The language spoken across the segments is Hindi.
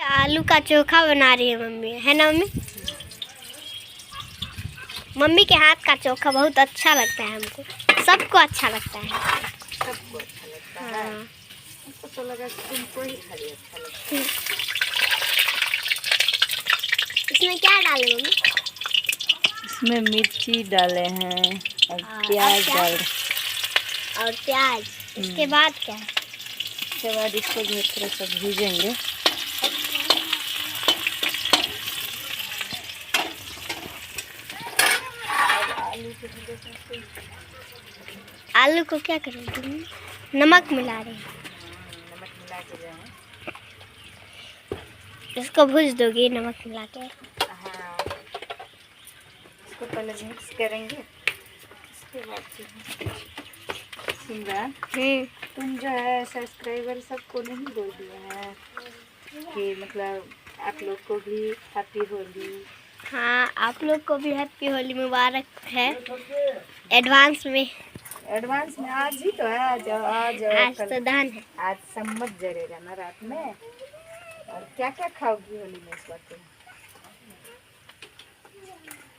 आलू का चोखा बना रही है मम्मी, है ना मम्मी? मम्मी के हाथ का चोखा बहुत अच्छा लगता है हमको, सबको अच्छा लगता है। सबको अच्छा लगता है। हमको तो लगा कि तुमको ही खाली अच्छा लगता है। इसमें क्या डाले मम्मी? इसमें मिर्ची डाले हैं और प्याज डाल और प्याज। इसके बाद क्या है? उसके बाद इसको जो थोड़ा सा भूजेंगे। आलू को क्या करोगे? नमक मिला रहे हैं। नमक मिला के जो है इसको भूज दोगी नमक मिला के? हाँ, इसको पहले मिक्स करेंगे। इसके बाद सिमरन, तुम जो है सब्सक्राइबर सबको नहीं बोल दिए हैं कि मतलब आप लोग को भी हैप्पी होली। हाँ, आप लोग को भी हैप्पी होली मुबारक है एडवांस में। एडवांस में आज ही तो है। आज तो दान है। आज सम्मत जरेगा ना रात में। और क्या क्या खाओगी होली में इस बार तुम?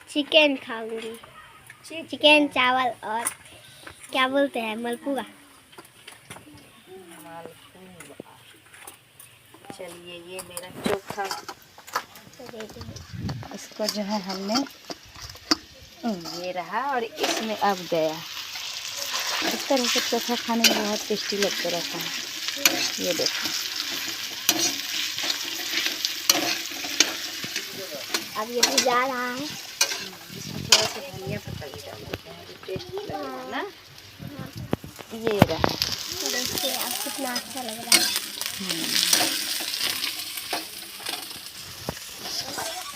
चिकन खाऊंगी। चिकन चावल और क्या बोलते हैं मलपुआ। चलिए ये मेरा चोखा, इसको जो है हमने ये रहा और इसमें अब गया। इस तरह से चोखा खाने में बहुत टेस्टी लगता रहता है। ये देखो अब ये भी जा रहा है। इसमें थोड़ा सा धनिया पत्ता भी डाल देते हैं, टेस्ट लगेगा ना। ये रहा। देखिए अब कितना अच्छा लग रहा है।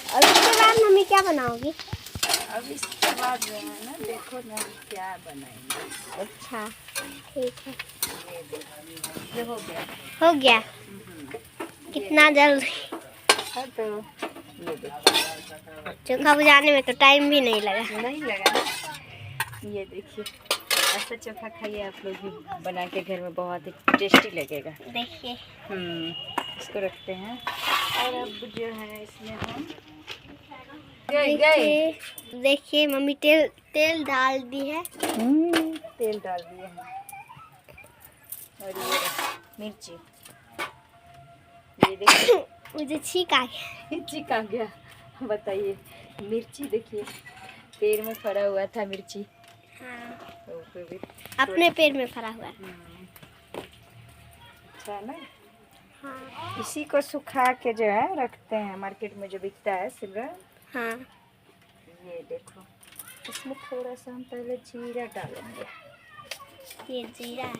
और उसके बाद मम्मी क्या बनाओगी? अब इसके बाद जो है ना, देखो ना क्या बनाएंगे। अच्छा ठीक है। ये हो गया। हो गया? कितना जल्दी। हाँ तो ये देखिए, चोखा बुझाने में तो टाइम भी नहीं लगा। नहीं लगा। ये देखिए, ऐसा चोखा खाइए आप लोग भी बना के घर में, बहुत ही टेस्टी लगेगा। देखिए इसको रखते हैं और अब जो है इसमें हम देखिए मम्मी तेल डाल दी है। तेल डाल दिए हैं और ये मिर्ची। ये देखिए मुझे छींक आ गया। छींक आ गया। बताइए, मिर्ची देखिए पैर में फड़ा हुआ था मिर्ची। हाँ, तो भी अपने पैर में फरा हुआ। अच्छा ना। हाँ। इसी को सुखा के जो है रखते हैं, मार्केट में जो बिकता है सिमरन। हाँ। ये देखो, इसमें थोड़ा सा हम पहले जीरा डालेंगे। ये जीरा है।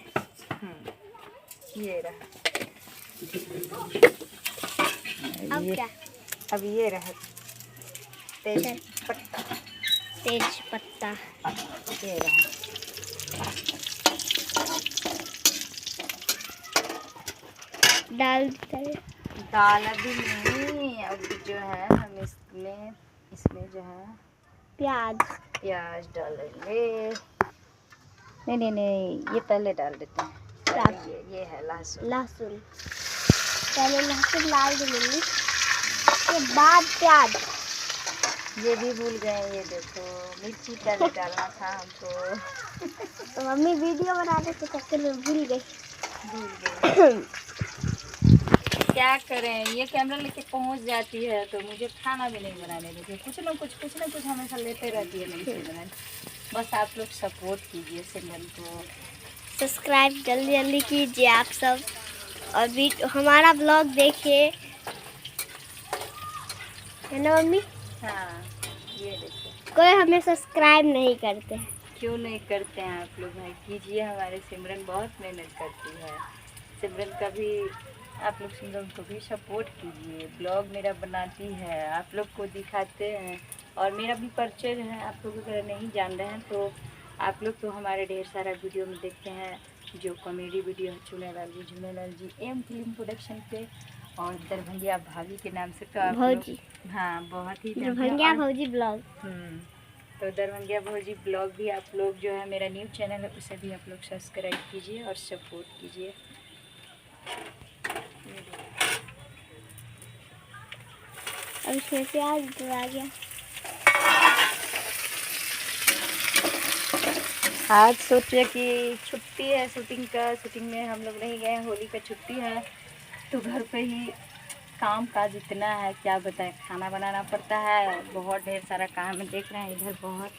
ये रहा। अब क्या? अब ये रहा तेज पत्ता। तेज पत्ता ये रहा। दाल अभी नहीं, अब जो है हम इसमें जो है प्याज डालेंगे। नहीं, ये पहले डाल देते हैं। ये है लहसुन। पहले लहसुन डाल देंगे, उसके बाद प्याज। ये भी भूल गए। ये देखो, मिर्ची पहले डालना था हमको। तो मम्मी वीडियो बनाने के चक्कर में भूल गई। क्या करें, ये कैमरा लेके पहुंच जाती है तो मुझे खाना भी नहीं बनाने देती। कुछ ना कुछ हमेशा लेते रहती है नहीं सिमरन। बस आप लोग सपोर्ट कीजिए सिमरन को। सब्सक्राइब जल्दी कीजिए आप सब, और हमारा ब्लॉग देखिए, है ना मम्मी? हाँ, ये देखो, कोई हमें सब्सक्राइब नहीं करते हैं। क्यों नहीं करते हैं आप लोग? भाई कीजिए, हमारे सिमरन बहुत मेहनत करती है। सिमरन का भी आप लोग सिमरन को भी सपोर्ट कीजिए। ब्लॉग मेरा बनाती है, आप लोग को दिखाते हैं, और मेरा भी परिचय है। आप लोग अगर नहीं जान रहे हैं तो आप लोग तो हमारे ढेर सारा वीडियो में देखते हैं, जो कॉमेडी वीडियो है Jhulelal G M film production पे, और दरभंगिया भाभी के नाम से। तो आप लोग हाँ बहुत ही दरभंगिया भौजी ब्लॉग। तो दरभंगिया भौजी ब्लॉग भी आप लोग जो है मेरा न्यू चैनल है, उसे भी आप लोग सब्सक्राइब कीजिए और सपोर्ट कीजिए। अब इसमें प्याज डला गया। आज सोचे कि छुट्टी है शूटिंग में हम लोग नहीं गए, होली का छुट्टी है तो घर पे ही काम काज इतना है क्या बताएं, खाना बनाना पड़ता है, बहुत ढेर सारा काम है। देख रहे हैं इधर बहुत।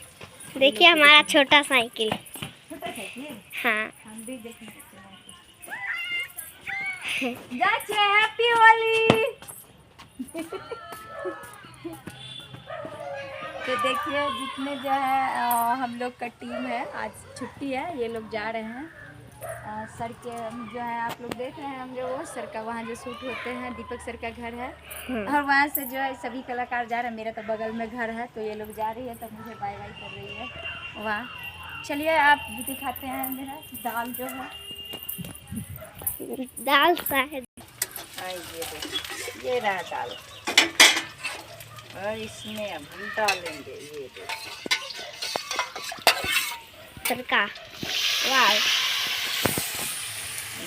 देखिए हमारा छोटा साइकिल। छोटा साइकिल हाँ हम भी देख सकते हैं। हैप्पी होली। तो देखिए जितने जो है हम लोग का टीम है, आज छुट्टी है, ये लोग जा रहे हैं सर के जो है, आप लोग देख रहे हैं हम जो वो सर का वहाँ जो शूट होते हैं, दीपक सर का घर है और वहाँ से जो है सभी कलाकार जा रहे हैं। मेरा तो बगल में घर है तो ये लोग जा रही है, तो मुझे बाय बाय कर रही है वहाँ। चलिए आप भी दिखाते हैं मेरा दाल जो है, दाल शायद ये रहा दाल और इसमें अब हम डालेंगे ये तड़का। वाह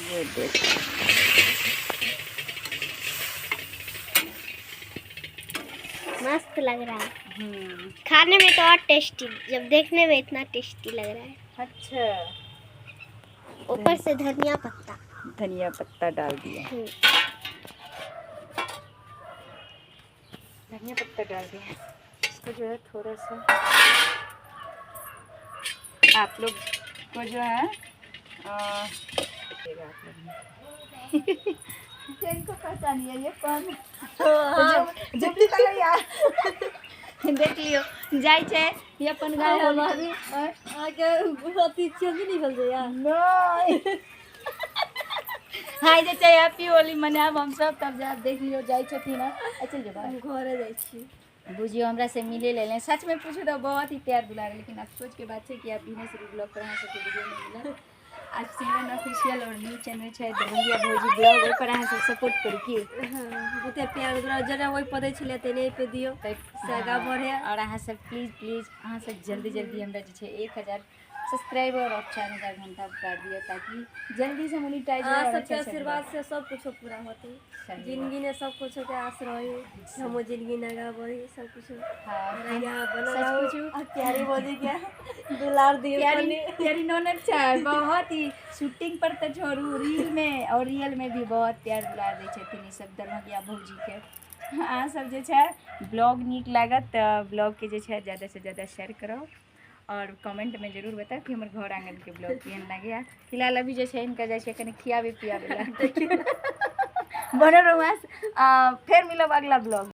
ये देखो मस्त लग रहा है। खाने में तो और टेस्टी, जब देखने में इतना टेस्टी लग रहा है। अच्छा ऊपर से धनिया पत्ता डाल दिया, धनिया पत्ता डाल दिया। इसको जो है थोड़ा सा आप लोग को जो है इनको पहचानिए, ये कौन देख लियो जाय छे ये अपन गाय हमारी आगे बहुत ही जल्दी निकल जाए नहीं। हाय जे चाहे हैप्पी होली मनाब हम सब, तब जा देख लियो जाय छथिन ना। चल जे घरे जाइ छी, बुझियो हमरा से मिले ले। सच में पूछो तो बहुत ही प्यार दुलार, लेकिन अफसोस के बात है कि आप बिना से ब्लॉग पर अहाँ सबके वीडियो नहीं मिला। आज सिमरन ऑफिशियल और न्यू चैनल है दरभंगिया भौजी ब्लॉग, ओइ पर अहाँ सब सपोर्ट करू की। हां ओते प्यार दुलार जरा ओइ पदै छले तेने पे दियो सागा बढ़े। और अहाँ सब प्लीज अहाँ सब जल्दी हमरा जे छै 1000 सब्सक्राइबर और चैनल का घंटा बजा दियो, ताकि जल्दी से मोनेटाइज हो। सबके आशीर्वाद से सब कुछ पूरा होते, जिंदगी में सब कुछ के आस रहे, हम जिंदगी नगा बढ़ी सब कुछ। हां यहाँ बना कुछ प्यारी बोली क्या दुलार दियो, प्यारी ननद छै बहुत ही। शूटिंग पर तो छोड़ू, रील में और रियल में भी बहुत प्यार दुलार दै छथिन ई सब दरभंगिया भौजी के। अहाँ सब जे छै ब्लॉग नीक लागत तऽ ब्लॉग के जे छै ज़्यादा से ज़्यादा शेयर करो और कमेंट में जरूर बताओ कि हमारे घर आंगन के ब्लॉग केहन लगे। फिलहाल अभी जो है इनका जैसे कहीं खियावे पियावे ला बने रहो। फिर मिलब अगला ब्लॉग।